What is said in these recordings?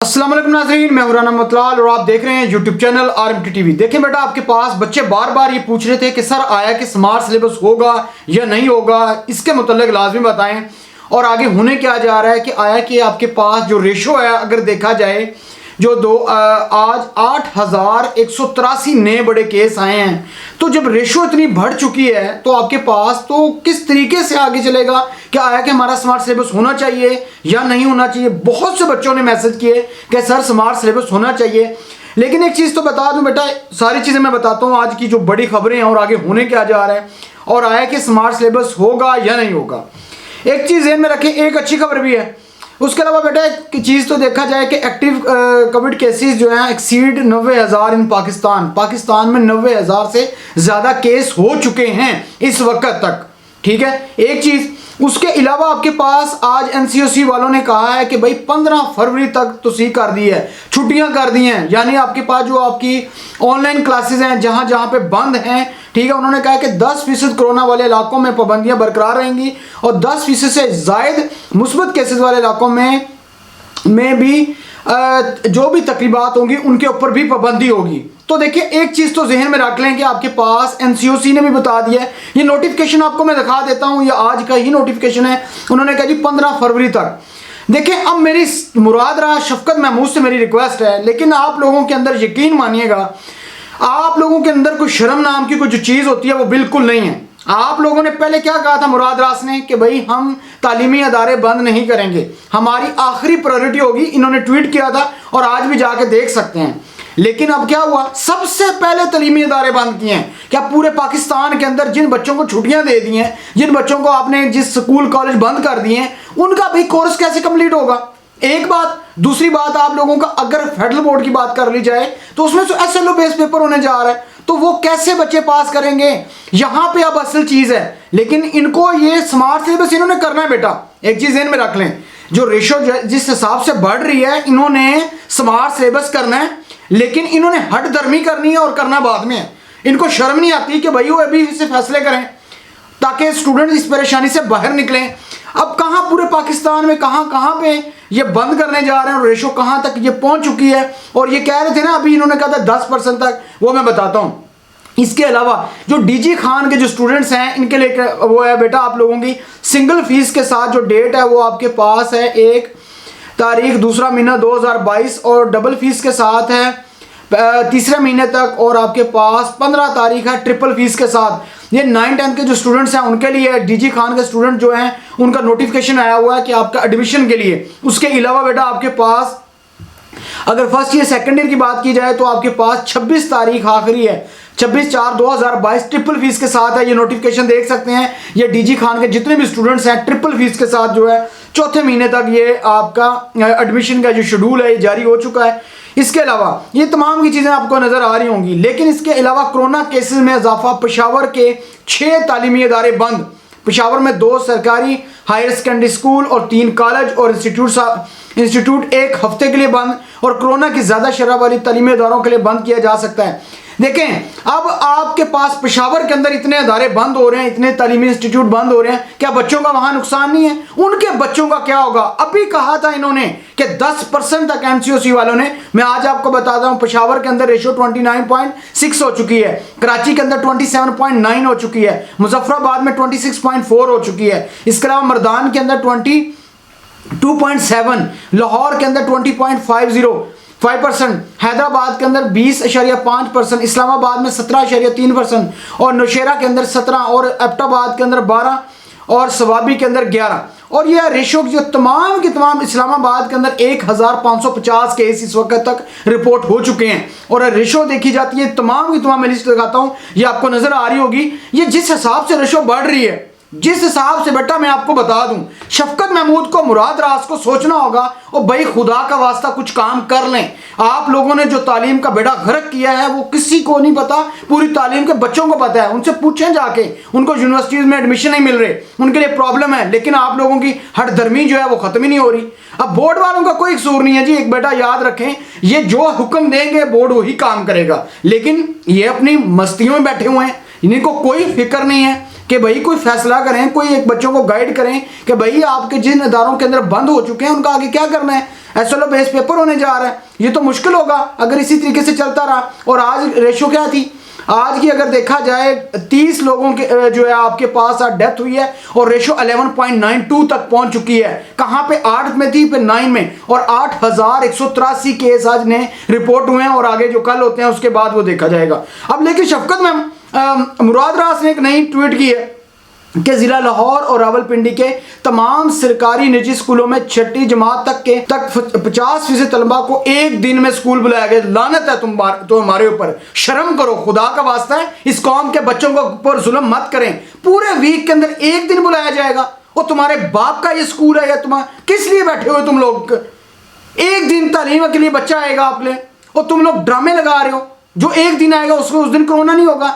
अस्सलाम वालेकुम नाज़रीन, मैं हूं राना मतलाल और आप देख रहे हैं यूट्यूब चैनल आरएमटी टीवी। देखें बेटा, आपके पास बच्चे बार बार ये पूछ रहे थे कि सर आया कि स्मार्ट सिलेबस होगा या नहीं होगा, इसके मुतल्लिक लाजमी बताएं और आगे होने क्या जा रहा है कि आया कि आपके पास जो रेशो है अगर देखा जाए जो आज 8,183 नए बड़े केस आए हैं। तो जब रेशो इतनी बढ़ चुकी है तो आपके पास तो किस तरीके से आगे चलेगा, क्या आया कि हमारा स्मार्ट सिलेबस होना चाहिए या नहीं होना चाहिए। बहुत से बच्चों ने मैसेज किए कि सर स्मार्ट सिलेबस होना चाहिए। लेकिन एक चीज़ तो बता दूं बेटा, सारी चीज़ें मैं बताता हूँ आज की जो बड़ी खबरें हैं और आगे होने क्या जा रहा है और आया कि स्मार्ट सिलेबस होगा या नहीं होगा। एक चीज़ ध्यान में रखें, एक अच्छी खबर भी है। उसके अलावा बेटा एक चीज़ तो देखा जाए कि एक्टिव कोविड केसेस जो हैं एक्सीड 90,000 इन पाकिस्तान में 90,000 से ज़्यादा केस हो चुके हैं इस वक्त तक। ठीक है, एक चीज़। उसके अलावा आपके पास आज एनसीओसी वालों ने कहा है कि भाई 15 फरवरी तक तो सी कर दी है, छुट्टियां कर दी हैं। यानी आपके पास जो आपकी ऑनलाइन क्लासेस हैं जहां जहां पे बंद हैं, ठीक है, उन्होंने कहा कि 10% कोरोना वाले इलाकों में पाबंदियां बरकरार रहेंगी और 10% से जायद मुस्बत केसेस वाले इलाकों में भी जो भी तकरीबात होंगी उनके ऊपर भी पाबंदी होगी। तो देखिए एक चीज़ तो जहन में रख लें कि आपके पास एनसीओसी ने भी बता दिया है। ये नोटिफिकेशन आपको मैं दिखा देता हूँ, ये आज का ही नोटिफिकेशन है। उन्होंने कहा जी 15 फरवरी तक। देखिए अब मेरी मुराद रहा शफकत महमूद से मेरी रिक्वेस्ट है, लेकिन आप लोगों के अंदर यकीन मानिएगा, आप लोगों के अंदर कोई शर्म नाम की कोई जो चीज़ होती है वो बिल्कुल नहीं है। आप लोगों ने पहले क्या कहा था मुराद रास ने कि भाई हम तालीमी अदारे बंद नहीं करेंगे, हमारी आखिरी प्रायोरिटी होगी। इन्होंने ट्वीट किया था और आज भी जाके देख सकते हैं। लेकिन अब क्या हुआ, सबसे पहले तालीमी अदारे बंद किए हैं। क्या पूरे पाकिस्तान के अंदर जिन बच्चों को छुट्टियां दे दी हैं, जिन बच्चों को आपने जिस स्कूल कॉलेज बंद कर दिए हैं, उनका भी कोर्स कैसे कंप्लीट होगा। एक बात। दूसरी बात, आप लोगों का अगर फेडरल बोर्ड की बात कर ली जाए तो उसमें तो एसएलओ बेस पेपर होने जा रहा है, तो वो कैसे बच्चे पास करेंगे। यहां पे अब असल चीज है। लेकिन इनको ये स्मार्ट सिलेबस इन्होंने करना है बेटा, एक चीज ध्यान में रख लें, जो रेशो जिस हिसाब से बढ़ रही है इन्होंने स्मार्ट सिलेबस करना है, लेकिन इन्होंने हट धर्मी करनी है और करना बाद में है। इनको शर्म नहीं आती कि भाई वो अभी से फैसले करें ताकि स्टूडेंट इस परेशानी से बाहर निकलें। अब कहाँ पूरे पाकिस्तान में कहाँ पे ये बंद करने जा रहे हैं और रेशो कहाँ तक ये पहुंच चुकी है। और ये कह रहे थे ना अभी इन्होंने कहा था 10% तक, वो मैं बताता हूँ। इसके अलावा जो डीजी खान के जो स्टूडेंट्स हैं इनके लिए वो है बेटा आप लोगों की सिंगल फीस के साथ जो डेट है वो आपके पास है 1 तारीख 2 महीना 2022 और डबल फीस के साथ है 3 महीने तक और आपके पास 15 तारीख है ट्रिपल फीस के साथ। ये 9-10 के जो स्टूडेंट्स हैं उनके लिए, डीजी खान के स्टूडेंट जो हैं उनका नोटिफिकेशन आया हुआ है कि आपका एडमिशन के लिए। उसके अलावा बेटा आपके पास अगर फर्स्ट ईयर सेकेंड ईयर की बात की जाए तो आपके पास 26 तारीख आखिरी है, 26/4/2022 ट्रिपल फीस के साथ है। ये नोटिफिकेशन देख सकते हैं, ये डीजी खान के जितने भी स्टूडेंट्स हैं ट्रिपल फीस के साथ जो है 4थे महीने तक ये आपका एडमिशन का जो शेड्यूल है जारी हो चुका है। इसके अलावा ये तमाम की चीज़ें आपको नज़र आ रही होंगी। लेकिन इसके अलावा कोरोना केसेस में इजाफा, पेशावर के 6 तालीमी अदारे बंद। पेशावर में 2 सरकारी हायर सेकेंडरी स्कूल और 3 कॉलेज और इंस्टीट्यूट 1 हफ्ते के लिए बंद और कोरोना की ज़्यादा शरह वाली तालीमी अदारों के लिए बंद किया जा सकता है। देखें अब आपके पास पेशावर के अंदर इतने अदारे बंद हो रहे हैं, इतने तालीमी इंस्टीट्यूट बंद हो रहे हैं, क्या बच्चों का वहां नुकसान नहीं है? उनके बच्चों का क्या होगा? अभी कहा था इन्होंने कि 10% तक एनसीओसी वालों ने। मैं आज आपको बताता हूं, पेशावर के अंदर रेशो 29.6 हो चुकी है, कराची के अंदर 27.9 हो चुकी है, मुजफ्फराबाद में 26.4 हो चुकी है, इसके अलावा मर्दान के अंदर 22.7, लाहौर के अंदर 20.5%, हैदराबाद के अंदर 20.5%, इस्लामाबाद में 17.3% और नौशेरा के अंदर 17 और एबटाबाद के अंदर 12 और सवाबी के अंदर 11। और यह रेशो जो तमाम के तमाम इस्लामाबाद के अंदर 1550 केस इस वक्त तक रिपोर्ट हो चुके हैं। और रेशो देखी जाती है तमाम की तमाम, मैं लिस्ट लगाता हूँ, ये आपको नजर आ रही होगी। ये जिस हिसाब से रेशो बढ़ रही है, जिस हिसाब से बेटा मैं आपको बता दूं, शफकत महमूद को, मुराद रास को सोचना होगा और भाई खुदा का वास्ता कुछ काम कर लें। आप लोगों ने जो तालीम का बेड़ा गर्क किया है वो किसी को नहीं पता, पूरी तालीम के बच्चों को पता है। उनसे पूछें जाके, उनको यूनिवर्सिटीज में एडमिशन नहीं मिल रहे, उनके लिए प्रॉब्लम है। लेकिन आप लोगों की हट धर्मी जो है वो खत्म ही नहीं हो रही। अब बोर्ड वालों का कोई कसूर नहीं है जी। एक बेटा याद रखें, ये जो हुक्म देंगे बोर्ड वही काम करेगा। लेकिन ये अपनी मस्तियों में बैठे हुए हैं, इनको कोई फिक्र नहीं है कि भाई कोई फैसला करें, कोई एक बच्चों को गाइड करें कि भाई आपके जिन इदारों के अंदर बंद हो चुके हैं उनका आगे क्या करना है। एसएलओ बेस पेपर होने जा रहा है, ये तो मुश्किल होगा अगर इसी तरीके से चलता रहा। और आज रेशो क्या थी, आज की अगर देखा जाए 30 लोगों के जो है आपके पास आज डेथ हुई है और रेशो 11.92 तक पहुंच चुकी है। कहां पे 8 में थी, फिर 9 में, और 8183 केस आज ने रिपोर्ट हुए हैं और आगे जो कल होते हैं उसके बाद वो देखा जाएगा। अब लेकिन शफकत मैम मुराद रास ने एक नई ट्वीट की है कि जिला लाहौर और रावलपिंडी के तमाम सरकारी निजी स्कूलों में छठी जमात तक 50% तलबा को एक दिन में स्कूल बुलाया गया। लानत है तो हमारे ऊपर, शर्म करो, खुदा का वास्ता है इस कौम के बच्चों को ऊपर जुल्म मत करें। पूरे वीक के अंदर एक दिन बुलाया जाएगा, और तुम्हारे बाप का ये स्कूल है या तुम्हारा किस लिए बैठे हुए तुम लोग। एक दिन तालीम के लिए बच्चा आएगा आप ले, और तुम लोग ड्रामे लगा रहे हो। जो एक दिन आएगा उसको उस दिन कोरोना नहीं होगा।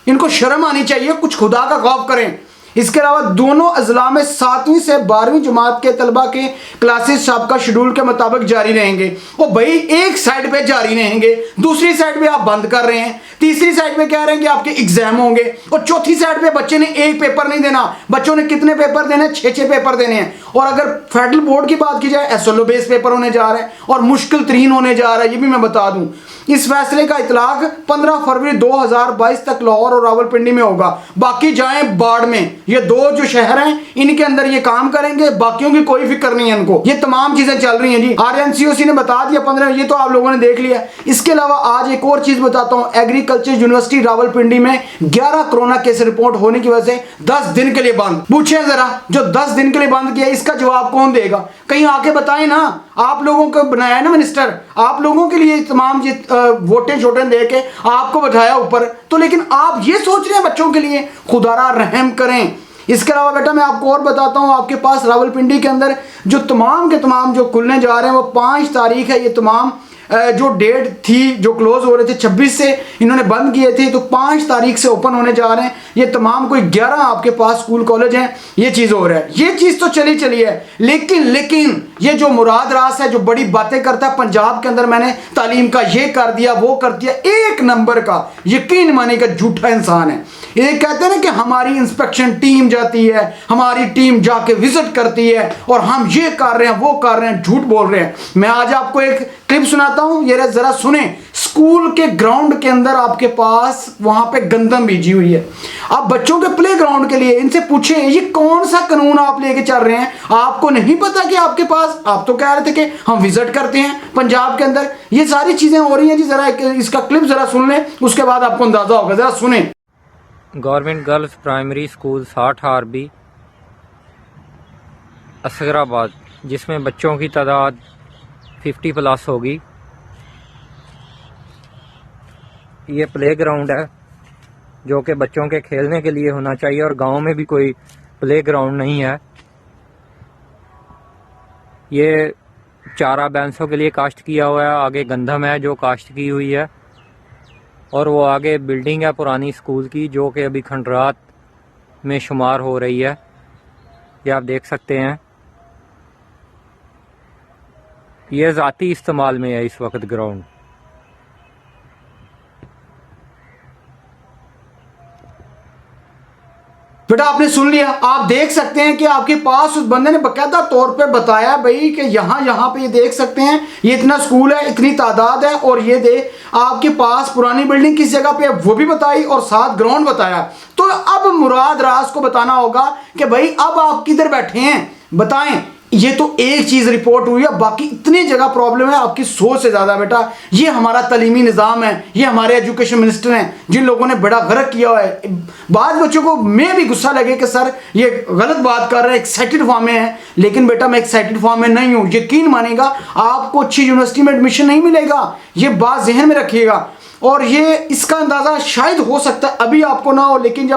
इनको शर्म आनी चाहिए, कुछ खुदा का खौफ करें। इसके अलावा दोनों अजला में 7वीं से 12वीं जमात के तलबा के क्लासेस साबका शेड्यूल के मुताबिक जारी रहेंगे। और भाई एक साइड पे जारी रहेंगे, दूसरी साइड पे आप बंद कर रहे हैं, तीसरी साइड पे कह रहे हैं कि आपके एग्जाम होंगे, और चौथी साइड पे बच्चे ने एक पेपर नहीं देना। बच्चों ने कितने पेपर देने, 6 पेपर देने हैं। और अगर फेडरल बोर्ड की बात की जाए, एसएलओ बेस पेपर होने जा रहा है और मुश्किल तरीन होने जा रहा है, ये भी मैं बता दूं। इस फैसले का इतलाक 15 फरवरी 2022 तक लाहौर और रावलपिंडी में होगा। बाकी जाएं बाढ़ में, ये दो जो शहर हैं इनके अंदर ये काम करेंगे, बाकियों की कोई फिक्र नहीं है इनको। ये तमाम चीजें चल रही हैं जी। आरएनसीओसी ने बता दिया 15, ये तो आप लोगों ने देख लिया। इसके अलावा आज एक और चीज बताता हूं, एग्रीकल्चर यूनिवर्सिटी रावलपिंडी में 11 कोरोना केस रिपोर्ट होने की वजह से 10 दिन के लिए बंद। पूछे जरा, जो 10 दिन के लिए बंद किया इसका जवाब कौन देगा? कहीं आके बताएं ना। आप लोगों को बनाया है ना मिनिस्टर, आप लोगों के लिए तमाम वोटें छोटे दे के आपको बैठाया ऊपर, तो लेकिन आप ये सोच रहे हैं बच्चों के लिए। खुदारा रहम करें। इसके अलावा बेटा मैं आपको और बताता हूं, आपके पास रावलपिंडी के अंदर जो तमाम के तमाम जो खुलने जा रहे हैं वो 5 तारीख है। ये तमाम जो डेट थी जो क्लोज हो रहे थे 26 से इन्होंने बंद किए थे, तो 5 तारीख से ओपन होने जा रहे हैं। ये तमाम कोई 11 आपके पास स्कूल कॉलेज हैं, ये चीज़ हो रहा है। ये चीज़ तो चली है, लेकिन ये जो मुराद रास है जो बड़ी बातें करता है, पंजाब के अंदर मैंने तालीम का ये कर दिया वो कर दिया, 1 नंबर का यकीन माने का झूठा इंसान है। ये कहते हैं ना कि हमारी इंस्पेक्शन टीम जाती है, हमारी टीम जाके विजिट करती है और हम ये कर रहे हैं वो कर रहे हैं, झूठ बोल रहे हैं। मैं आज आपको एक क्लिप सुनाता हूं, ये जरा सुने। स्कूल के ग्राउंड के अंदर आपके पास वहां पे गंदम बीजी हुई है। आप बच्चों के प्ले ग्राउंड के लिए इनसे पूछें ये कौन सा कानून आप लेके चल रहे हैं? आपको नहीं पता कि आपके पास, आप तो कह रहे थे कि हम विजिट करते हैं पंजाब के अंदर। ये सारी चीजें हो रही हैं जी। जरा इसका क्लिप जरा सुन लें, उसके बाद आपको अंदाजा होगा। जरा सुने। Government girls primary school 60 R B Asgarabad, जिसमें बच्चों की तादाद 50 प्लस होगी। ये प्ले ग्राउंड है जो कि बच्चों के खेलने के लिए होना चाहिए, और गांव में भी कोई प्ले ग्राउंड नहीं है। ये चारा भैंसों के लिए काश्त किया हुआ है, आगे गंदम है जो काश्त की हुई है, और वो आगे बिल्डिंग है पुरानी स्कूल की जो कि अभी खंडरात में शुमार हो रही है। ये आप देख सकते हैं। ये ज़ाती इस्तेमाल में है इस वक्त ग्राउंड। बेटा आपने सुन लिया, आप देख सकते हैं कि आपके पास उस बंदे ने बकायदा तौर पे बताया भाई कि यहाँ पे ये देख सकते हैं ये इतना स्कूल है, इतनी तादाद है, और ये दे आपके पास पुरानी बिल्डिंग किस जगह पे है वो भी बताई और साथ ग्राउंड बताया। तो अब मुराद रास को बताना होगा कि भाई अब आप किधर बैठे हैं, बताएं। ये तो एक चीज रिपोर्ट हुई है, बाकी इतनी जगह प्रॉब्लम है आपकी सोच से ज्यादा। बेटा ये हमारा तालीमी निज़ाम है, ये हमारे एजुकेशन मिनिस्टर हैं जिन लोगों ने बड़ा गलत किया हुआ है। बाद बच्चों को मैं भी गुस्सा लगे कि सर ये गलत बात कर रहे हैं, एक्साइटेड फॉर्म में है। लेकिन बेटा मैं एक्साइटेड फॉर्म में नहीं हूँ। यकीन मानेगा आपको अच्छी यूनिवर्सिटी में एडमिशन नहीं मिलेगा, ये बात जहन में रखिएगा। और ये इसका अंदाज़ा शायद हो सकता है अभी आपको ना हो, लेकिन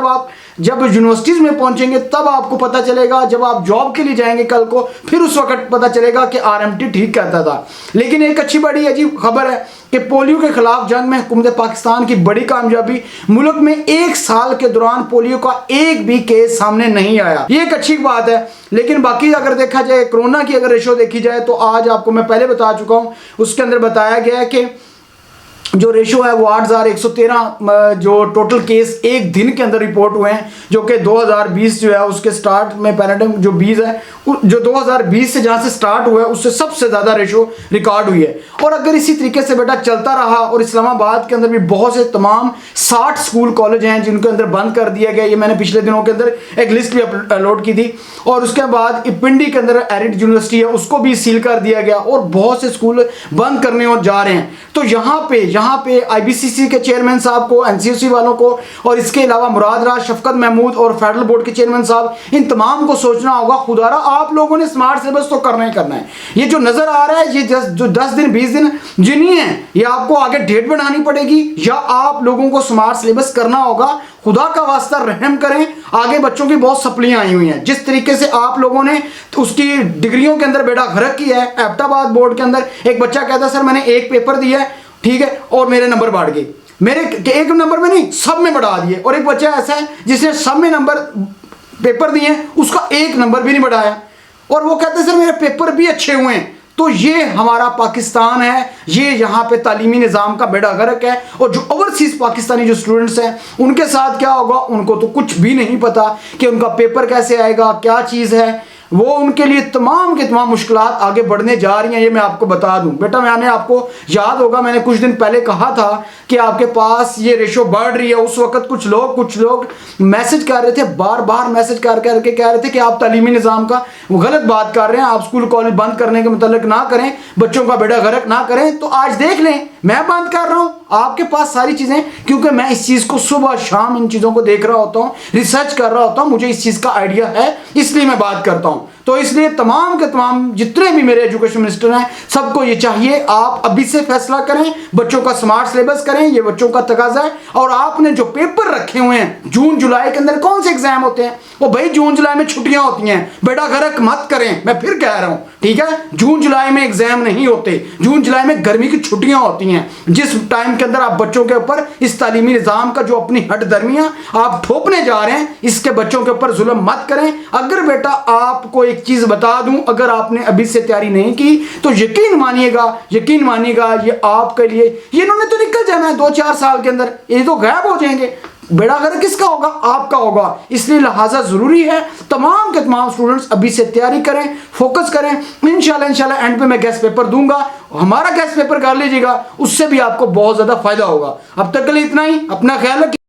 जब यूनिवर्सिटीज़ में पहुंचेंगे तब आपको पता चलेगा। जब आप जॉब के लिए जाएंगे कल को, फिर उस वक्त पता चलेगा कि आरएमटी ठीक कहता था। लेकिन एक अच्छी बड़ी अजीब खबर है कि पोलियो के खिलाफ जंग में हुकूमत पाकिस्तान की बड़ी कामयाबी। मुल्क में 1 साल के दौरान पोलियो का एक भी केस सामने नहीं आया, ये एक अच्छी बात है। लेकिन बाकी अगर देखा जाए, कोरोना की अगर रेशो देखी जाए, तो आज आपको मैं पहले बता चुका हूँ, उसके अंदर बताया गया है कि जो रेशो है वो 8,113 जो टोटल केस एक दिन के अंदर रिपोर्ट हुए हैं, जो कि 2020 जो है उसके स्टार्ट में पैराडाइम जो 20 है, जो 2020 से जहाँ से स्टार्ट हुआ है उससे सबसे ज़्यादा रेशो रिकॉर्ड हुई है। और अगर इसी तरीके से बेटा चलता रहा, और इस्लामाबाद के अंदर भी बहुत से तमाम 60 स्कूल कॉलेज हैं जिनके अंदर बंद कर दिया गया, ये मैंने पिछले दिनों के अंदर एक लिस्ट भी अपलोड की थी। और उसके बाद पिंडी के अंदर एरिड यूनिवर्सिटी है, उसको भी सील कर दिया गया और बहुत से स्कूल बंद करने और जा रहे हैं। तो यहाँ पे IBCC के चेयरमैन साहब को, NCOC वालों को, और इसके अलावा मुराद राज, शफकत महमूद और फेडरल बोर्ड के चेयरमैन साहब, इन तमाम को सोचना होगा, खुदारा आप लोगों ने स्मार्ट सिलेबस तो करना ही करना है। ये जो नजर आ रहा है, ये जो 10 दिन 20 दिन जिन्हीं है, ये आपको आगे डेट बढ़ानी पड़ेगी या आप लोगों को स्मार्ट सिलेबस करना होगा। खुदा का वास्ता रहम करें, आगे बच्चों की बहुत सप्लियां आई हुई हैं। जिस तरीके से आप लोगों ने उसकी डिग्रियों के अंदर बेड़ा गर्क किया है, एबटाबाद बोर्ड के अंदर एक बच्चा कहता है सर मैंने एक पेपर दिया है, ठीक है, और मेरे नंबर बढ़ गए, मेरे एक नंबर में नहीं सब में बढ़ा दिए। और एक बच्चा ऐसा है जिसने सब में नंबर पेपर दिए, उसका एक नंबर भी नहीं बढ़ाया, और वो कहते हैं सर मेरे पेपर भी अच्छे हुए हैं। तो ये हमारा पाकिस्तान है, ये यहाँ पे तालीमी निज़ाम का बेड़ा गर्क है। और जो ओवरसीज़ पाकिस्तानी जो स्टूडेंट्स हैं उनके साथ क्या होगा, उनको तो कुछ भी नहीं पता कि उनका पेपर कैसे आएगा, क्या चीज़ है। वो उनके लिए तमाम के तमाम मुश्किलात आगे बढ़ने जा रही हैं, ये मैं आपको बता दूं। बेटा मैंने आपको याद होगा, मैंने कुछ दिन पहले कहा था कि आपके पास ये रेशो बढ़ रही है। उस वक्त कुछ लोग मैसेज कर रहे थे, बार बार मैसेज कर करके कह रहे थे कि आप तालीमी निज़ाम का गलत बात कर रहे हैं, आप स्कूल कॉलेज बंद करने के मुतल्लिक ना करें, बच्चों का बेड़ा गर्क ना करें। तो आज देख लें, मैं बंद कर रहा हूँ, आपके पास सारी चीज़ें, क्योंकि मैं इस चीज़ को सुबह शाम इन चीज़ों को देख रहा होता हूँ, रिसर्च कर रहा होता हूँ, मुझे इस चीज़ का आइडिया है, इसलिए मैं बात करता हूँ। तो इसलिए तमाम के तमाम जितने भी मेरे एजुकेशन मिनिस्टर हैं, सबको ये चाहिए आप अभी से फैसला करें, बच्चों का स्मार्ट सिलेबस करें, ये बच्चों का तकाजा है। और आपने जो पेपर रखे हुए हैं जून जुलाई के अंदर, कौन से एग्जाम होते हैं, वो भाई जून जुलाई में छुट्टियां होती हैं, बेड़ा गर्क मत करें, मैं फिर कह रहा हूं, ठीक है। जून जुलाई में एग्जाम नहीं होते, जून जुलाई में गर्मी की छुट्टियां होती हैं, जिस टाइम के अंदर आप बच्चों के ऊपर इस तालीमी निज़ाम का जो अपनी हट दरमियां आप थोपने जा रहे हैं, इसके बच्चों के ऊपर जुल्म मत करें। अगर बेटा आपको एक चीज बता दूं, अगर आपने अभी से तैयारी नहीं की तो यकीन मानिएगा ये आपके लिए, ये इन्होंने तो निकल जाना है 2-4 साल के अंदर, ये तो गायब हो जाएंगे। बेड़ा गर्क किसका होगा, आपका होगा। इसलिए लिहाजा जरूरी है तमाम के तमाम स्टूडेंट्स अभी से तैयारी करें, फोकस करें। इंशाल्लाह एंड पे मैं गेस्ट पेपर दूंगा, हमारा गेस्ट पेपर कर लीजिएगा, उससे भी आपको बहुत ज्यादा फायदा होगा। अब तक के लिए इतना ही, अपना ख्याल रखिए।